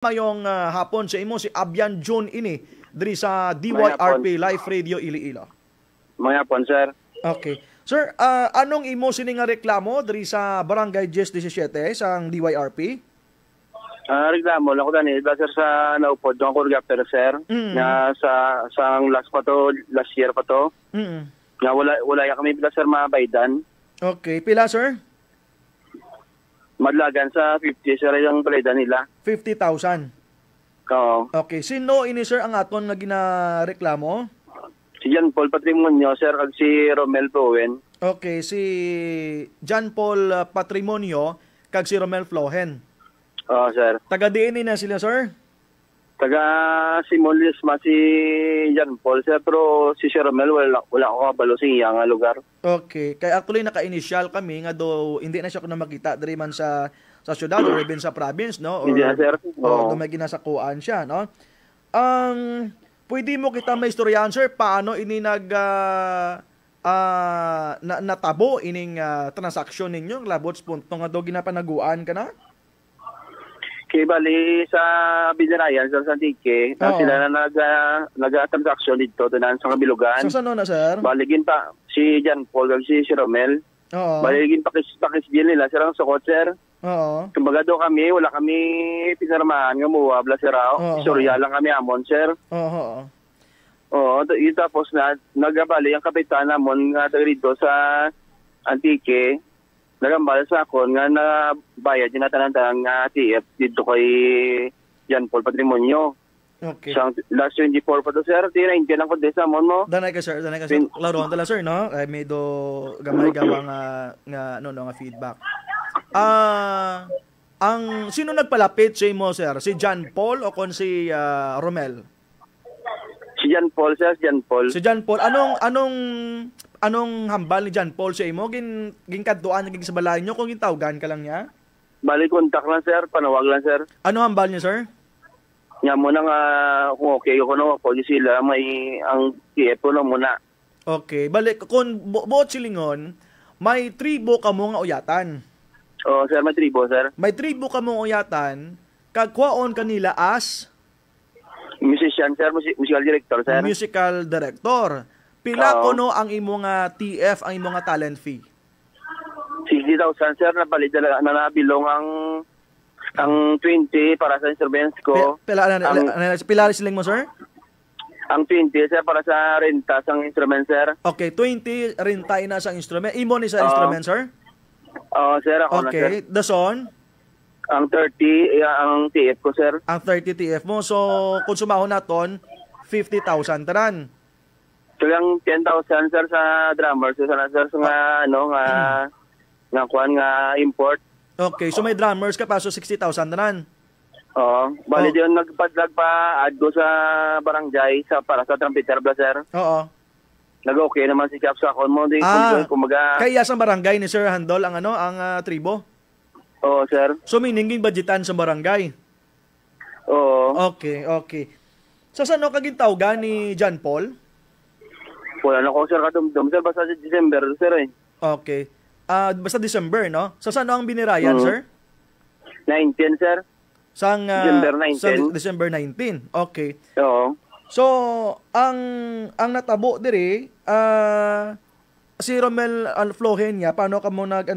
Mayong hapon sa imo si Abyan June ini diri sa DYRP Live Radio Iloilo. Mga hapon, sir. Okay. Sir, anong imo sini nga reklamo diri sa Barangay 1017 sa DYRP? Reklamo lang ko dani sir sa naupod ng kurgapter, sir. Na sa last year pa to. Na wala kami pila, sir, mabaydan. Okay, pila, sir? Madlagan sa 50, sir, yung baydan nila. 50,000. Oo. Okay, sino ini, sir, ang aton nga ginareklamo? Si John Paul Patrimonio, sir, kag si Romel Flohen. Okay, si John Paul Patrimonio kag si Romel Flohen. Oo, sir. Taga diin na sila, sir? Taga Simon Lisma si John Paul, sir, pero si Sir Romel wala ko kabalo sa iya nga lugar. Okay, kaya actually naka-initial kami nga do hindi na siya ko na makita diri man sa syudad or even sa province, no? Or, hindi na, sir. O may ginasakuan siya, no? Pwede mo kita may istoryahan, sir, paano ini natabo ining transaksyon ninyo, labots punto nga do ginapanaguan ka na? Kaya bali sa Binirayan, sa Santique, sila na nag-transaction dito, tunan sa Kabilugan. So, saan na, sir? Baligin pa si John Paul, si Romel. Oo. Baligin pakis din nila, sir, ang sukot, sir. Oo. Kumbaga do kami, wala kami pinaramahan nga muwa, bla, sir, istorya lang kami amon, sir. Oo. Oo, tapos nagabali ang kapitan namon nga dito sa Antique, nagambal sa akon nga nabayad yung natanang nga TF dito kay John Paul Patrimonio. Okay. Sa last 24 pa to, sir. 19 lang ko desa mo. Danay ka, sir. Klaro tala, sir, no? Ay may do gamay gawa nga feedback. Ang sino nagpalapit sa imo, sir? Si John Paul o kon si Romel? Si John Paul, sir. Si John Paul. Anong hambal ni John Paul sa imo? Ginkaduan naging sa balay nyo kung gintawgan ka lang niya? Bali, kontak lang, sir. Panawag lang, sir. Ano hambal niya, sir? Nga muna nga, kung okay ko na ako, sila may ang TF ko na muna. Okay. Balik, kung buot silingon, may tribo ka mo nga uyatan. Oo, sir. May tribo, sir. May tribo ka mo uyatan, kagkwaon kanila as? Musician, sir. Musical director, sir. Musical director. Pila ko no ang imong TF, ang imong talent fee? 60,000, sir, na bali na nabilong ang 20 para sa instruments ko. Pila siling mo, sir? Ang 20, sir, para sa renta sa instrument, sir. Okay, 20 renta ina sa instrument. Imo ni sa instrument, sir? Oo, sir, ako na, sir. Okay, dason? Ang 30, ang TF ko, sir. Ang 30 TF mo. So, kung sumahon naton, 50,000 tanan. So, yung 10,000, sir, sa drummer. So, sana, sir, nga, import. Okay, so may drummers ka pa, so 60,000 tanan. Oo. Bali yun, nagpa-add ko sa barangay para sa trumpeter, sir. Oo. Nag-okay naman si Cap sa akon mo. Kaya sa barangay ni Sir Handol ang tribo? Oo, sir. So, mininging budgetan sa barangay? Oo. Okay. Sa saan kagintawgan ni John Paul? Wala na ko, sir, kadumdum, sir. Basta December, sir, eh. Okay. Basta December, no? Sa saan ang binirayan, sir? 19, sir. December 19. Sa December 19. Okay. Oo. So, ang natabo diri, si Romel Flohen niya, paano ka mo anong...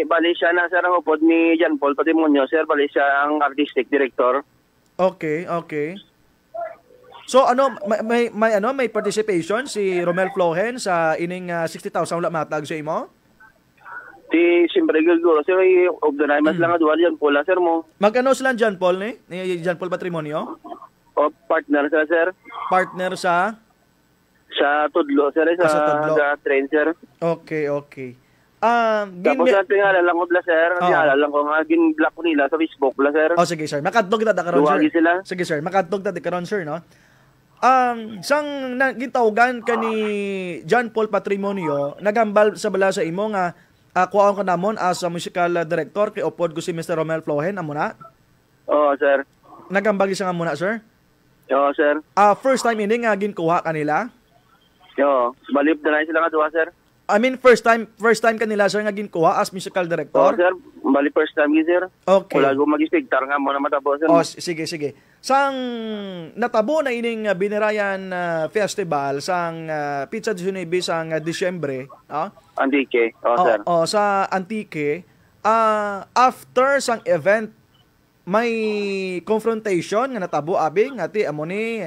Bali siya na, sir, ang upod ni John Paul Patrimonio, sir. Bali siya ang artistic director. Okay. So may participation si Romel Flohen sa ining 60,000 wala matag sa imo? Siyempre gulguro, sir, of the night lang adwal yan po lang, sir mo. Magkano sila John Paul ni John Paul Patrimonio? O partner sila, sir. Partner sa Tudlo, sir, sa train, sir. Okay. Tapos natin nga lang ko, sir. Lang ko nga, gin-block ko nila sa Facebook, sir. Sige, sir. Makadlog kita karon, sir. Duwagi sila. Sige, sir. Makadlog kita karon, sir, no? Sang gitawgan ka ni John Paul Patrimonio, nagambal sa bala sa imo nga kuwaon ka namon as a musical director kay upod ko si Mr. Romel Flohen amo na? Oo, sir. Nagambal siya nga muna, sir? Oo, sir. First time ini nga ginkuha kanila? Oo. Balip na sila nga duwa, sir. I mean, first time kanila, sir, nga ginkuha as musical Oo, director? sir. Bali, first time yun, sir. Okay. Wala ko mag-spectar nga mo na matabo, sir. Oh, sige, sige. Sang natabo na ining Binirayan Festival sang Pizza 19 sang Disyembre, Antique. Oo, sir. Sa Antique, after sang event may confrontation nga natabo abi ngati amo ni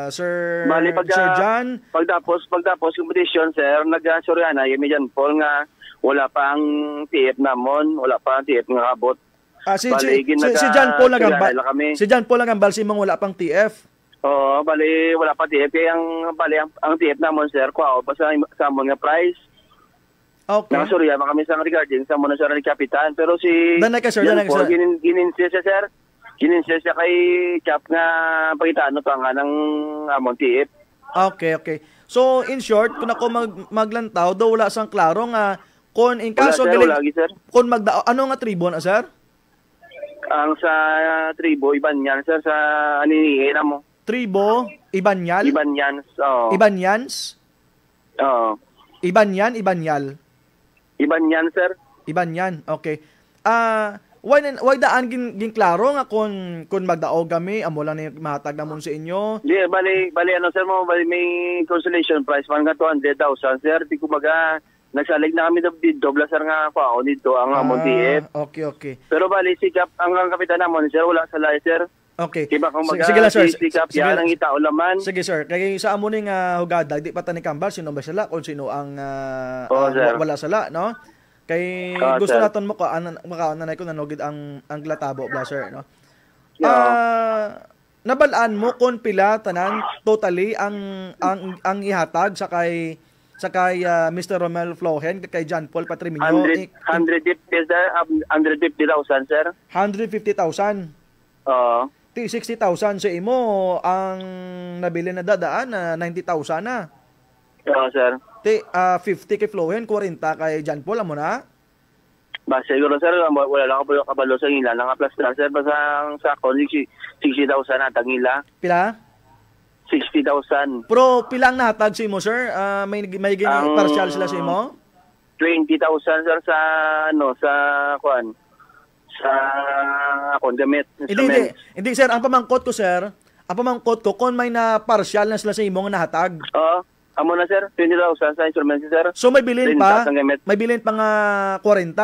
Sir Bali, Sir John. Pagtapos competition, sir, nag-Soriana, yung Median Paul nga wala pa ang TF namon, wala pa ang TF nga kabot. Si Bali, si John Paul Soriana nagambal. kami. Si John Paul nagambal si mong wala pang TF. Oo, bali, wala pa TF. Kaya ang TF namon, sir, kuha pa sa amon nga price. Okay. Nakasurya kami sa regarding sa muna, sir, ni Kapitan. Pero si Danay ka, sir, John danay ka, Paul, sir. gininsya siya, sir. Gininsya siya kay Cap nga pagitaan pa nga ng amon TF. Okay, okay. So, in short, kung ako maglantaw, daw wala sang klaro nga kung in kaso Wala, sir, wala, sir. kung ano nga tribo na, sir? Ang sa tribo, iban yan, sir, sa aninihin mo. Tribo, Ibanyal? Iban yan, oo. Ibanyans? Oo. Ibanyal? Iban yan, sir. Ibanyan, okay. Why daan ginklaro nga kung magdaog kami, amo lang na mahatag namon sa inyo? Di, bali, ano, sir, bali may consolation prize, man nga 200,000, sir. Di kumbaga, nagsalig na kami dito, sir, nga kwao dito, ang amon TF. Okay, okay. Pero bali, si Cap, ang kapitan namon, sir, wala sa lahi, sir. Okay. Diba kung Sige lang, sir. si Cap, yan ang itao laman. Sige, sir. Kaya sa amo ning hugada, di pa tani kambal sino ba sila kung sino ang sir. wala sala, no? Kay gusto sir. naton mo ko makaananay ko nanugid ang glatabo bla, sir, no? Nabalaan mo kung pila tanan totally ang ihatag sa kay Mr. Romel Flohen kay John Paul Patriminio 150,000, sir. 150,000. Oo. 60,000 sa imo ang nabili na dadaan na 90,000 na. Oo, sir. 50 kay Flohen, 40 kay John Paul, amo na? Ba, siguro, sir, wala lang ako kabalo sa ngila. Naka-plus na, sir, basta sa akon, 60,000 natag ngila. Pila? 60,000. Pero pilang natag sa imo, sir? May partial sila sa imo? 20,000, sir, sa, sa, kuan, sa akon, gamit. Hindi, sir, ang pamangkot ko, kung may na partial na sila sa imo nga nahatag. Oo. Amo na, sir, 20,000 sa instrument, sir. So may bilin pa nga 40.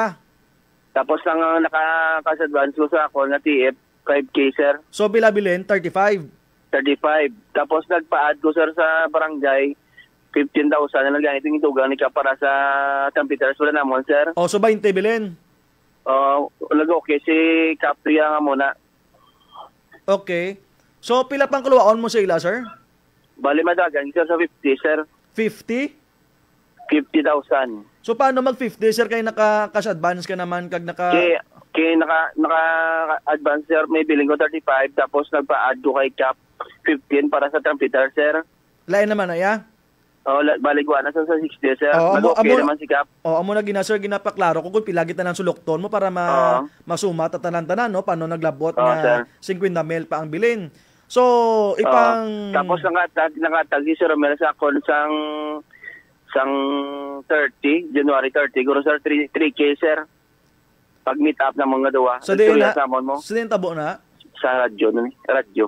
Tapos ang naka-advance ko sa ako na TF, 5K, sir. So bilin 35. 35. Tapos nagpa-add ko, sir, sa barangay, 15,000 na nagamit yung itugang ni Cap para sa St. Peter's wala namon, sir. O, so 20 bilin? Okay, si Capria nga muna. Okay. So pila pang kaluwaon mo sa ila, sir? Bali madagan, sir, sa 50, sir. 50? 50,000. So paano mag-50, sir, kay naka-cash-advance ka naman kag Kaya naka-advance, sir, may billing ko 35, tapos nagpa-add ko kay Cap 15 para sa St. Peter's, sir. Lain naman, ya? Baligwa na sa 60, sir. Okay naman si Cap. Amo na sir, ginapaklaro ko kung pilagit na ng sulokton mo para masuma tatanan-tanan, no? Paano naglabot na 50 mil pa ang bilin. So, tapos nakatag si Sir Romel sa akon sang 30, January 30, guro, sir, 3K, sir. Pag meet up na mga dawa. Sa din tabo na? Sa radyo.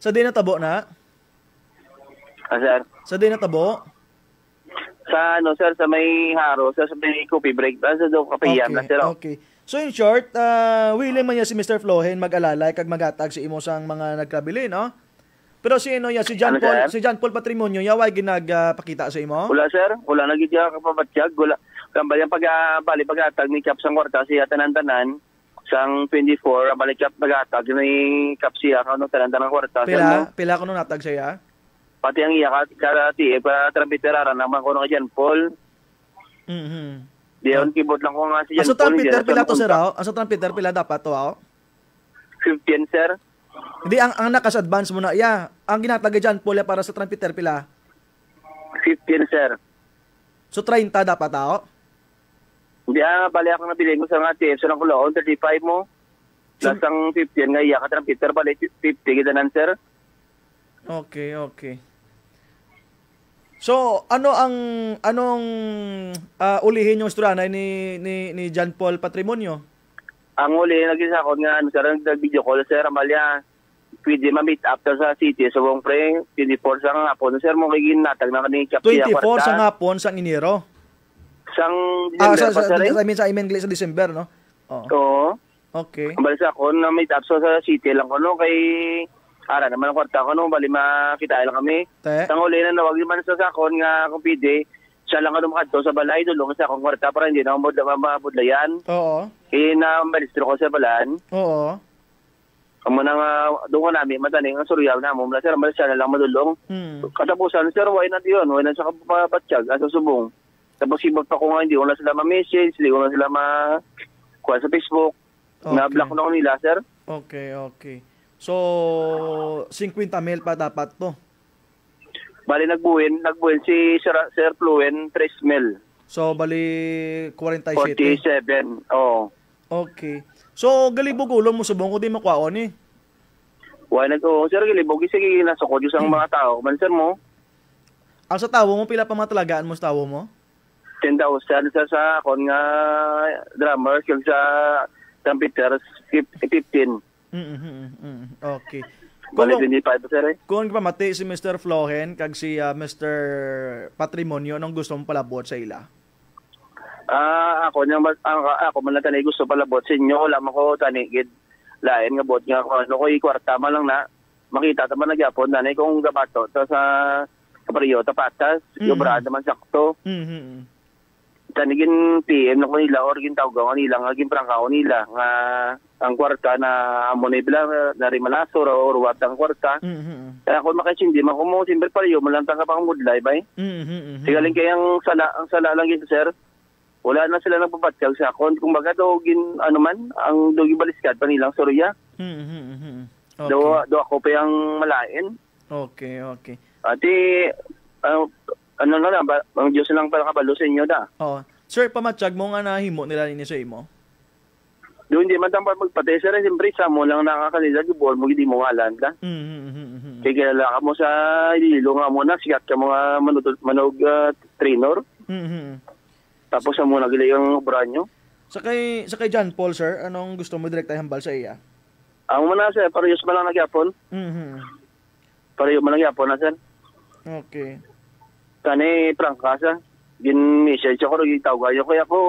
Sa din na tabo na? Sir? Sa din na tabo? Sa sir, sa may haro, sa may coffee break, sa do kapiyan na, sir. Okay. So in short, willing man niya si Mr. Flohen mag-alalay kag magatag si imo sang mga nagkabili, no? Pero si John Paul Patrimonio yaway ginagpakita sa imo? Wala, sir. Wala na gid ka papatyag, wala. Kambayan pag-atag ni Cap sang kwarta siya tanan-tanan sang 24 balik Cap pag-atag ni Cap siya kano tanan-tanan kwarta. Pila kuno natag siya? Pati ang iya ka para trampiteraran naman kuno kay John Paul. Diyon keyboard lang ko nga si John Paul. Aso trumpeter pila to, sir? Aso trumpeter pila dapat to, 15, sir. Hindi, ang nakas-advance mo na, ang ginatagay dyan, Paul, para sa trumpeter pila? 15, sir. So, 30 dapat, Hindi, bali ako nabili ko sa nga TF, so lang ko loon, 35 mo. Plus ang 15 nga, iya ka trumpeter, bali 50, gitanan, sir. Okay. So, anong ulihin yung istorya ni John Paul Patrimonio? Ang uli, nag-isakot nga, sir, nag-video call, sir, Amalia, pwede ma-meet up sa city, sa buong pre, 24 sa hapon. Sir, mo kaginatag na kanina kapya 24 sa hapon, sa Enero? Sang December pa, sir. Sa sa December, no? Oo. Okay. Bali sa ako, na-meet up sa city lang ko, no, kay ara naman ang kwarta ko, no, bali makita lang kami. Sang uli na nawag naman sa sakon nga, kung pwede, siya lang ka dumakad sa balay, dulong sa akong kwarta para hindi na mabudlayan. Oo. Malistro ko sa balaan. Oo. Amo nang doon ko namin mataning ang suryaw na mo mula sir malis siya na lang madulong. Katapusan sir why not yun, why not sa kapabatsyag sa subong. Tapos ibang pa ko nga hindi ko na sila ma-message, hindi ko na sila kuha sa Facebook. Okay. Na-block na ko nila sir. Okay. So 50,000 pa dapat to. Bali nagbuhin si Sir Fluen 3,000. So bali 47. Oo. Okay. So, galibog ulo mo subong ko di makwaon eh. Why sir, galibog. Sige, nasukod yung sang mga tao. Sir mo? Ang sa tawo mo, pila pa matalagaan mo sa tawo mo? 10,000 sa akon nga drummer, kag sa trumpeters, 15. Okay. Bali, 25 sir eh. Kung pamati si Mr. Flohen, kag si Mr. Patrimonio, anong gusto mo palabot sa ila? Ako man na tanay gusto palabot sa inyo, wala man ko tanigid lain nga bot nga ano ko ikwarta man lang na makita ta man nagyapon nanay kung gabato ta sa kapriyo tapatas yung brada man sakto. Tanigin PM na ko nila or gintawag nila nga ginprangka ko nila nga ang kwarta na amo na bila na rimalaso or wat ang kwarta. Kaya ako makasindi man ko mo simple pariyo man lang ta ka pangmudlay bay. Sigaling kayang sala lang gito sir. Wala na sila nagpapatyag sa akon. Kung baga daw, ang dogi baliskat pa nilang surya. Okay. Do ako pa yung malain. Okay. Ati, ano na lang, ang Diyos lang pala kabalo sa inyo da. Sir, pamatyag mo nga nahimo nila ninyo sa imo? Doon hindi man tampa magpatay, sir. Siyempre, sa mo lang nakakanila, gibol mo, hindi mo nga alam da. Kaya kilala ka mo sa ililo nga mo na, sikat ka mga manog trainer. Tapos sa muna gila yung branyo. Sa kay John Paul, sir, anong gusto mo direkta hambal sa iya? Ang muna, sir, parehas man lang nagyapon. Parehas man lang nagyapon na, sir. Okay. Kani, prangkasa. Gin-message ako, gitawag kayo. Kaya ako,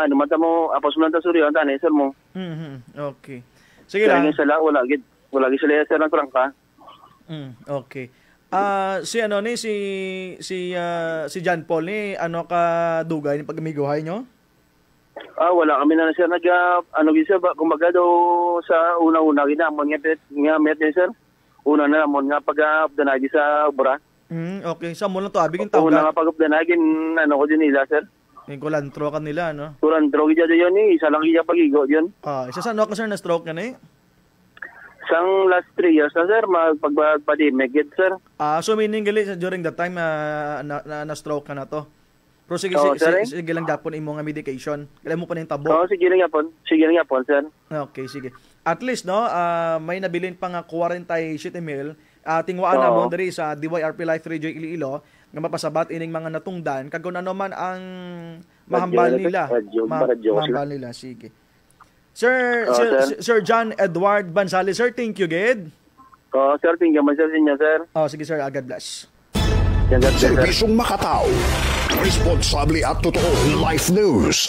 numata mo, apos mo lang ta suryo, tani, sir mo. Okay. Sige lang. Kaya sila, wala sila, sir, ng prangka. Okay. Si John Paul ni ano ka dugay ni pagmiguhay nyo? Wala kami na sir gisa ba kumbaga daw sa una-una ginamon nga met ni sir. Una na namon nga pag-updanagi sa obra. Okay, sa mo lang to abigin tawag. Una nga pag-updanagi ko din nila sir. May kulantro kanila no. Kulantro gid yun ni isa lang iya pagigo yun. Isa sa ano ka sir na stroke na ni? Sang last 3 years na sir, magpagpadimig yun sir. So meaning gali during that time na-stroke ka na to? Pero sige lang dapon imo nga medication. Kailan mo pa ng tabo? Sige lang yapon sir. Okay, sige. At least no, may nabilin pa nga 47 mil. Tingwaan na mo diri sa DYRP Life Radio Iloilo nga mapasabat ining mga natungdan kag ano man ang mahambal nila. Mahambal nila, sige. Sir John Edward Bansales, sir, thank you, Ged. Sir, thank you man sir, sir. Sige, sir, God bless. Serbisyong makatao, responsable at totoo life news.